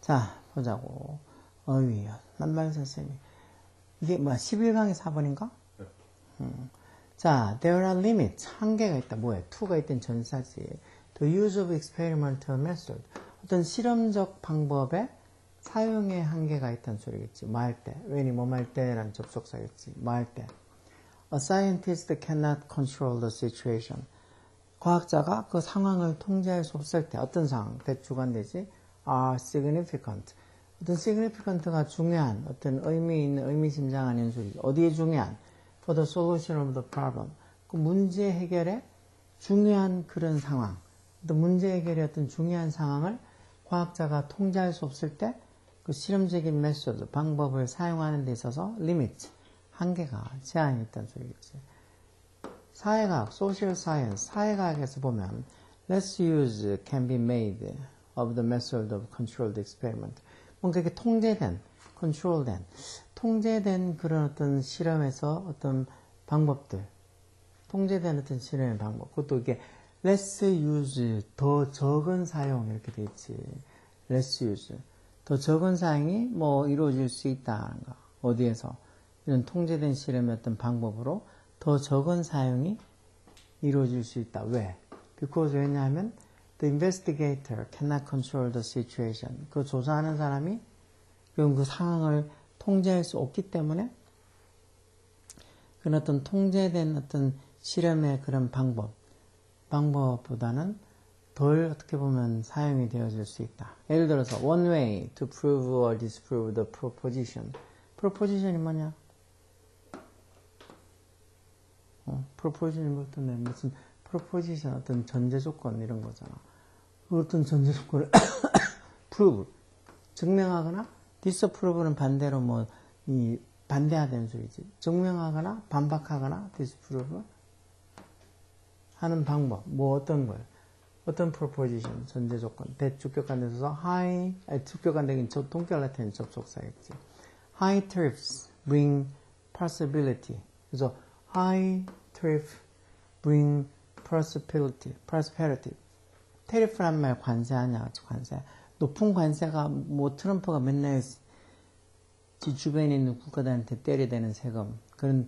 자, 보자고. 어휘, 남발 선생님. 이게 뭐야, 11강의 4번인가? 자, there are limits. 한계가 있다. 뭐야? to가 있던 전사지. The use of experimental method. 어떤 실험적 방법의 사용에 한계가 있다는 소리겠지. 뭐 할 때. when이 뭐 할 때라는 접속사겠지. 뭐 할 때. A scientist cannot control the situation. 과학자가 그 상황을 통제할 수 없을 때 어떤 상황? 대주관되지? are significant. 어떤 significant가 중요한, 어떤 의미 있는, 의미심장한 연술이 어디에 중요한? For the solution of the problem. 그 문제 해결에 중요한 그런 상황. 또 문제 해결의 어떤 중요한 상황을 과학자가 통제할 수 없을 때 그 실험적인 메소드, 방법을 사용하는 데 있어서 limit, 한계가, 제한이 있다는 소리겠지. 사회과학, social science, 사회과학에서 보면 less use can be made of the method of controlled experiment. 뭔가 이렇게 통제된, 통제된 그런 어떤 실험에서 어떤 방법들, 통제된 어떤 실험의 방법, 그것도 이게 less use, 더 적은 사용 이렇게 돼 있지. less use, 더 적은 사용이 뭐 이루어질 수 있다는 거. 어디에서? 이런 통제된 실험의 어떤 방법으로 더 적은 사용이 이루어질 수 있다. 왜? Because 왜냐하면 the investigator cannot control the situation. 그 조사하는 사람이 그 상황을 통제할 수 없기 때문에 그런 어떤 통제된 어떤 실험의 그런 방법보다는 덜 어떻게 보면 사용이 되어질 수 있다. 예를 들어서 one way to prove or disprove the proposition. proposition이 뭐냐? proposition이 무슨 proposition 어떤 전제 조건 이런 거잖아. 어떤 전제 조건을 prove 증명하거나 disapprove는 반대로 뭐 이 반대하다는 소리지. 증명하거나 반박하거나 disprove 하는 방법. 뭐 어떤 걸? 어떤 proposition 전제 조건. 대주격관에 있어서 주격관되긴 동격관된 접속사겠지. High tariffs bring prosperity. 그래서 high tariff bring prosperity. 테리프란 말 관세하냐, 관세. 높은 관세가, 뭐, 트럼프가 맨날 지 주변에 있는 국가들한테 때려대는 세금. 그런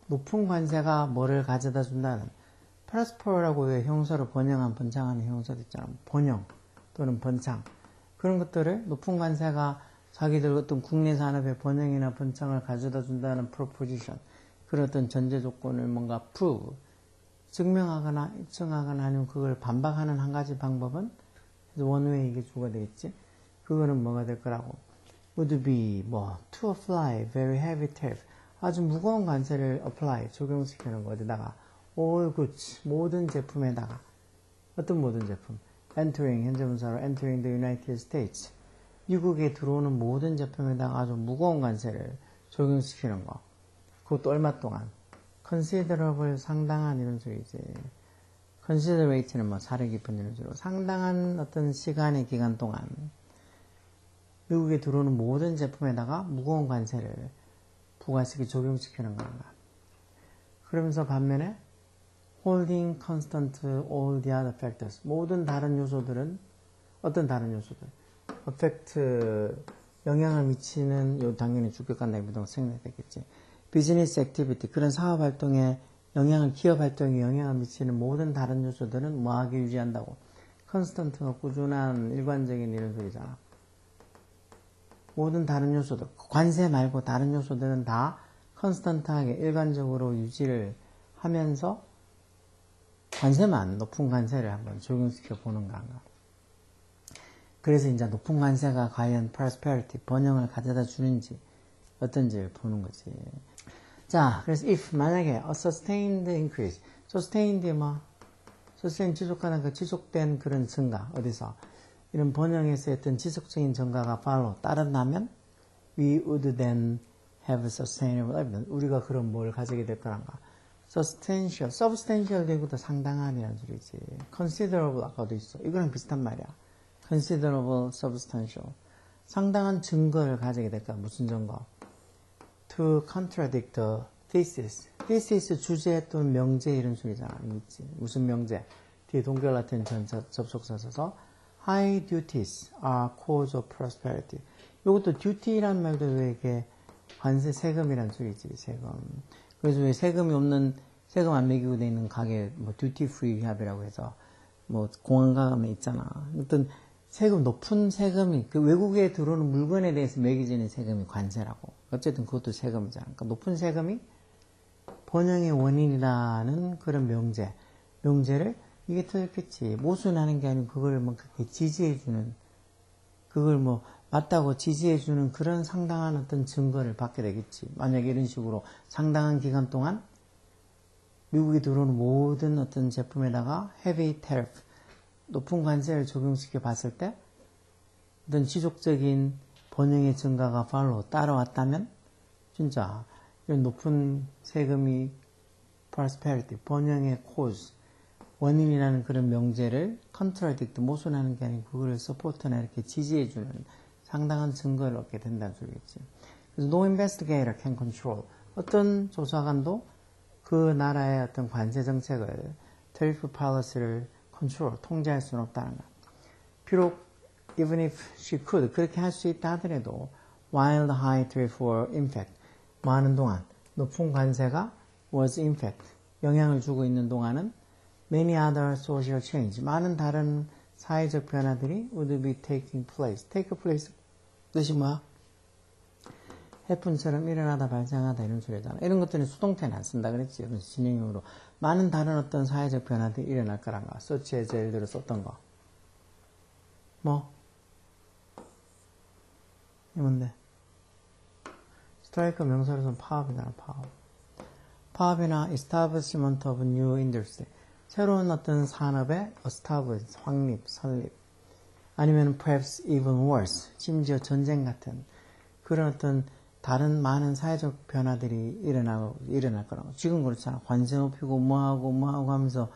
높은 관세가 뭐를 가져다 준다는. prosper라고 왜 형사로 번창하는 형사도 있잖아. 번영 또는 번창. 그런 것들을 높은 관세가 자기들 어떤 국내 산업의 번영이나 번창을 가져다 준다는 proposition. 그런 어떤 전제 조건을 뭔가 prove. 증명하거나 입증하거나 아니면 그걸 반박하는 한 가지 방법은 원웨이 이게 주가 되겠지. 그거는 뭐가 될 거라고. would be 뭐 to apply very heavy tariff. 아주 무거운 관세를 apply 적용시키는 거 어디다가 all goods 모든 제품에다가 어떤 모든 제품 entering 현재 분사로 entering the United States 미국에 들어오는 모든 제품에다가 아주 무거운 관세를 적용시키는 거. 그것도 얼마 동안 considerable 상당한 이런 소리지. considerate는 뭐 사려 깊은 이런 소리고 상당한 어떤 시간의 기간 동안 미국에 들어오는 모든 제품에다가 무거운 관세를 부가시키 적용시키는 건가. 그러면서 반면에 holding constant all the other factors 모든 다른 요소들은 어떤 다른 요소들 affect 영향을 미치는 요 당연히 주격관계 부동 생략되겠지. 비즈니스 액티비티 그런 사업 활동에 기업 활동에 영향을 미치는 모든 다른 요소들은 뭐하게 유지한다고? 컨스턴트가 꾸준한 일관적인 이런 소리잖아. 모든 다른 요소들 관세 말고 다른 요소들은 다 컨스턴트하게 일관적으로 유지를 하면서 관세만 높은 관세를 한번 적용시켜 보는 건가. 그래서 이제 높은 관세가 과연 prosperity 번영을 가져다 주는지 어떤지를 보는 거지. 자, 그래서 if 만약에 a sustained increase, sustained 뭐 sustain 지속하는 그 지속된 그런 증가 어디서 이런 번영에서 어떤 지속적인 증가가 follow 따른다면 we would then have sustainable evidence. 우리가 그런 뭘 가지게 될 거란가. substantial, substantial 되고도 상당한이라는 소리지. considerable 아까도 있어. 이거랑 비슷한 말이야. considerable, substantial. 상당한 증거를 가지게 될까? 무슨 증거? to contradict the thesis. thesis 주제 또는 명제 이런 소리잖아. 있지. 무슨 명제? 뒤에 동결 같은 접속사 써서 high duties are cause of prosperity. 이것도 duty라는 말도 왜 이게 관세 세금이란 소리지, 세금. 그래서 왜 세금이 없는, 세금 안 매기고 돼 있는 가게, 뭐, 듀티 프리 합이라고 해서, 뭐, 공항 가면 있잖아. 어떤 세금, 높은 세금이, 그 외국에 들어오는 물건에 대해서 매겨지는 세금이 관세라고. 어쨌든 그것도 세금이잖아. 그러니까 높은 세금이 번영의 원인이라는 그런 명제를, 이게 틀렸겠지. 모순하는 게 아니고, 그걸 뭐, 그렇게 지지해주는, 그걸 뭐, 맞다고 지지해주는 그런 상당한 어떤 증거를 받게 되겠지. 만약에 이런 식으로 상당한 기간 동안 미국에 들어오는 모든 어떤 제품에다가 heavy tariff, 높은 관세를 적용시켜 봤을 때 어떤 지속적인 번영의 증가가 따라왔다면 진짜 이런 높은 세금이 prosperity, 번영의 cause, 원인이라는 그런 명제를 contradict, 모순하는 게 아니고 그걸 support나 이렇게 지지해주는 상당한 증거를 얻게 된다는 소리겠지. 그래서 no investigator can control. 어떤 조사관도 그 나라의 어떤 관세 정책을, tariff policy를 통제할 수는 없다는 것. 비록 even if she could, 그렇게 할 수 있다 하더라도 while the high tariff were in fact, 많은 동안 높은 관세가 was in fact, 영향을 주고 있는 동안은 many other social change, 많은 다른 사회적 변화들이 would be taking place. take place 뜻이 뭐야? 해픈처럼 일어나다 발생하다 이런 소리잖아. 이런 것들은 수동태는 안 쓴다 그랬지. 그래서 진행형으로 많은 다른 어떤 사회적 변화들이 일어날 거란 거. such as 예를 들어 썼던 거. 뭐? 이 뭔데? 스트라이크 명사로서는 파업이잖아. 파업이나 establishment of new industry. 새로운 어떤 산업의 establish, 확립, 설립. 아니면 perhaps even worse, 심지어 전쟁 같은 그런 어떤 다른 많은 사회적 변화들이 일어날 거라고. 지금 그렇잖아. 관세 높이고 뭐하고 하면서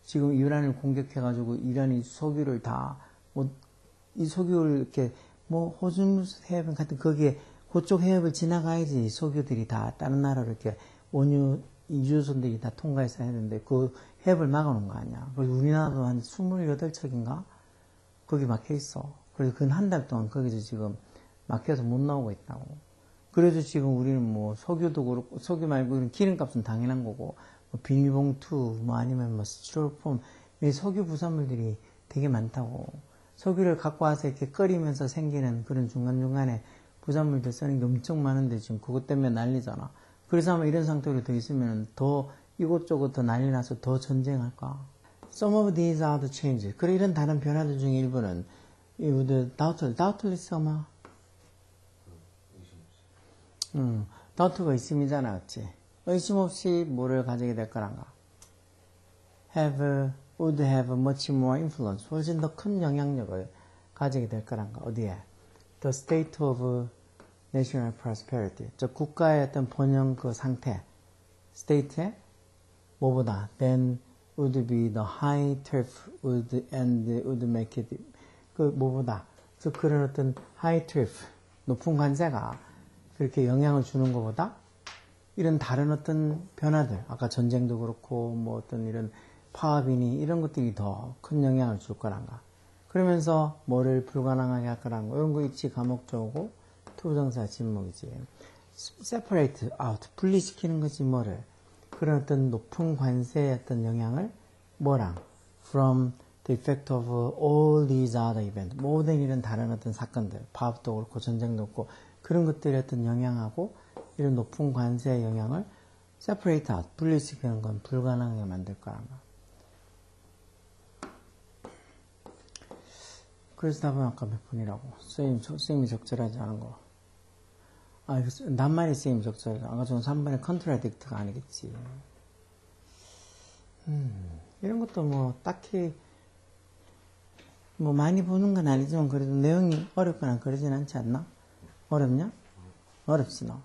지금 이란을 공격해가지고 이란이 석유를 이 석유를 이렇게 호르무즈 해협 같은 거기에 그쪽 해협을 지나가야지 석유들이 다 다른 나라로 이렇게 이주선들이 다 통과해서 했는데 그 해협을 막아놓은 거 아니야. 그래서 우리나라도 한 28척인가? 거기 막혀 있어. 그래서 그 한 달 동안 거기서 지금 막혀서 못 나오고 있다고. 그래서 지금 우리는 뭐 석유도 그렇고, 석유 말고 기름값은 당연한 거고, 뭐 비닐봉투, 아니면 스티로폼, 이 석유 부산물들이 되게 많다고. 석유를 갖고 와서 이렇게 끓이면서 생기는 그런 중간중간에 부산물들 쓰는 게 엄청 많은데 지금 그것 때문에 난리잖아. 그래서 아마 이런 상태로 더 있으면 더 이곳저곳 더 난리 나서 더 전쟁할까? Some of these are the changes. 그래 이런 다른 변화들 중에 일부는 doubtless 아마 doubt가 있음이잖아, 그치? 의심 없이 뭐를 가지게 될 거란가? would have much more influence. 훨씬 더 큰 영향력을 가지게 될 거란가? 어디에? The state of national prosperity. 저 국가의 어떤 번영 그 상태. state의 뭐보다 than would be the high tariff would make it 그 뭐보다 그래서 그런 어떤 high tariff 높은 관세가 그렇게 영향을 주는 것보다 이런 다른 어떤 변화들 아까 전쟁도 그렇고 뭐 어떤 이런 파업이니 이런 것들이 더 큰 영향을 줄 거란가. 그러면서 뭐를 불가능하게 할 거란 거 이런 거 있지. 감옥조고 투부정사 진목이지. separate out 분리시키는 거지 뭐를. 그런 어떤 높은 관세의 어떤 영향을 뭐랑 from the effect of all these other events 모든 이런 다른 어떤 사건들 파업도 그렇고 전쟁도 그렇고 그런 것들의 어떤 영향하고 이런 높은 관세의 영향을 separate out 분리시키는 건 불가능하게 만들 거란 거. 그래서 답은 아까 몇 분이라고 선생님이 적절하지 않은 거. 낱말이 선생님이 적절하지 않은 거. 아까 전 3번의 contradict가 아니겠지. 이런 것도 뭐 딱히 뭐 많이 보는 건 아니지만 그래도 내용이 어렵거나 그러진 않지 않나? 어렵냐? 어렵지 너.